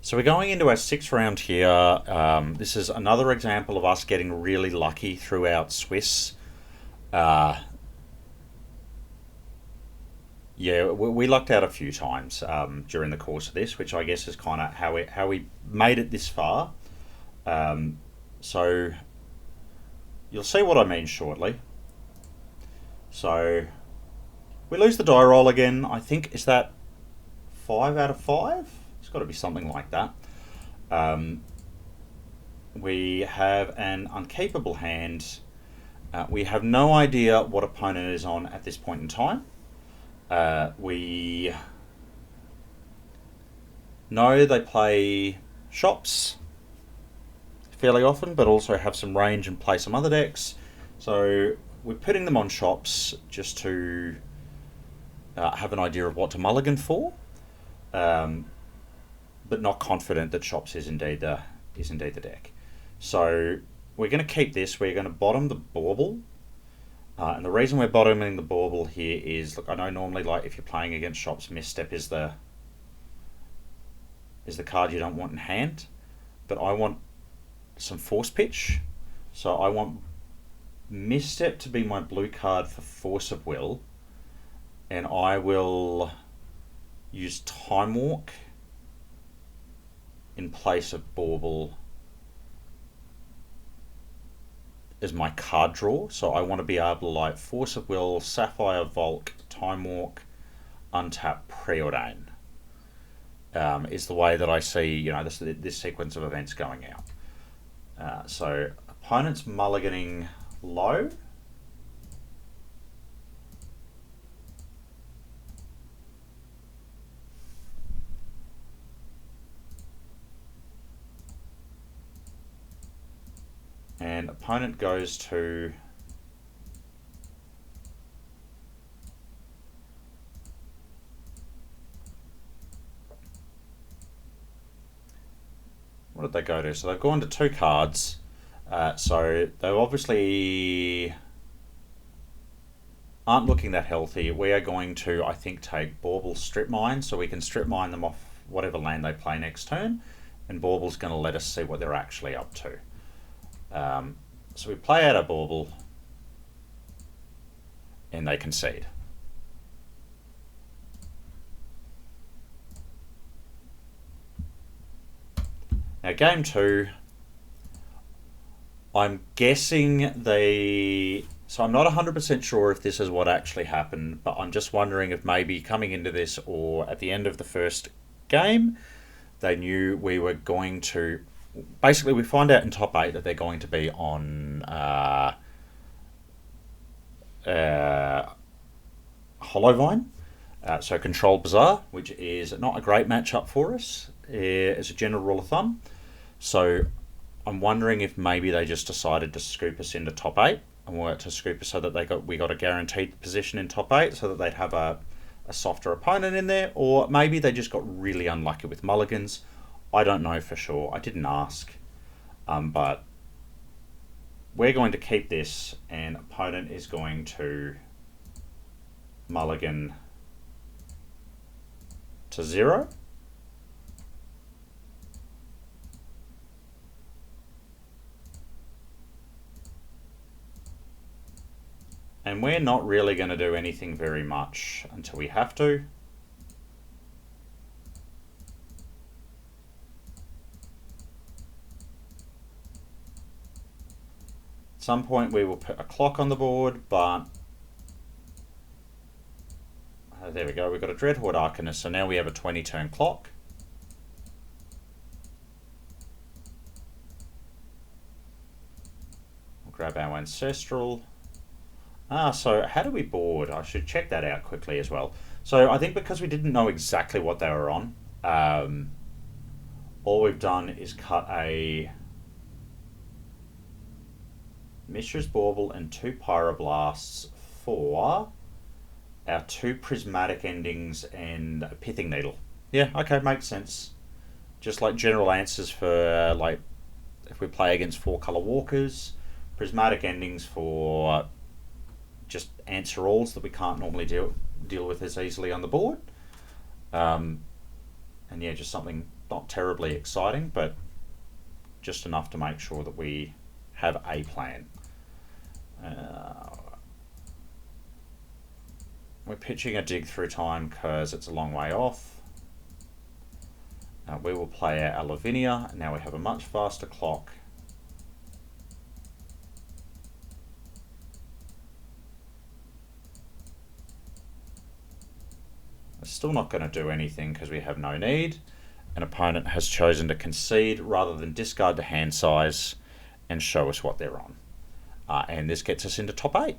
So we're going into our sixth round here. This is another example of us getting really lucky throughout Swiss. Uh, yeah, we lucked out a few times during the course of this, which I guess is kind of how we made it this far. Um, so you'll see what I mean shortly. So we lose the die roll again. I think is that 5 out of 5. It's got to be something like that. Um, we have an unkeepable hand. We have no idea what opponent is on at this point in time. We know they play shops fairly often, but also have some range and play some other decks. So we're putting them on shops just to have an idea of what to mulligan for, um, but not confident that shops is indeed the deck. So we're going to keep this. We're going to bottom the bauble. And the reason we're bottoming the bauble here is, look, I know normally, like, if you're playing against shops, misstep is the card you don't want in hand, but I want some force pitch. So I want misstep to be my blue card for force of will, and I will use time walk in place of bauble as my card draw. So I want to be able to, like, force of will, sapphire Volk, time walk, untap, preordain. Is the way that I see, this sequence of events going out. So opponent's mulliganing low. And opponent goes to what did they go to? So they've gone to 2 cards. So they obviously aren't looking that healthy. We are going to, I think, take Bauble's strip mine, so we can strip mine them off whatever land they play next turn, and Bauble's going to let us see what they're actually up to. So we play out a bauble, and they concede. Now, game 2, I'm guessing they... So I'm not 100% sure if this is what actually happened, but I'm just wondering if maybe coming into this or at the end of the first game, they knew we were going to... Basically, we find out in top 8 that they're going to be on Hollowvine, so Control Bazaar, which is not a great matchup for us as a general rule of thumb. So I'm wondering if maybe they just decided to scoop us into top 8 and work to scoop us so that we got a guaranteed position in top 8 so that they'd have a softer opponent in there, or maybe they just got really unlucky with mulligans. I don't know for sure. I didn't ask. But we're going to keep this, and opponent is going to mulligan to 0. And we're not really going to do anything very much until we have to. At some point we will put a clock on the board, but there we go, we've got a Dreadhorde Arcanist, so now we have a 20-turn clock. We'll grab our Ancestral. So how do we board? I should check that out quickly as well. So I think because we didn't know exactly what they were on, all we've done is cut a Mishra's Bauble and 2 Pyroblasts for our 2 Prismatic Endings and a Pithing Needle. Yeah, okay, makes sense. Just like general answers for, like, if we play against 4-color walkers, Prismatic Endings for just answer alls that we can't normally deal with as easily on the board. And yeah, just something not terribly exciting, but just enough to make sure that we have a plan. We're pitching a dig through time because it's a long way off. We will play our Lavinia. Now we have a much faster clock. It's still not going to do anything because we have no need. An opponent has chosen to concede rather than discard the hand size and show us what they're on. And this gets us into top 8.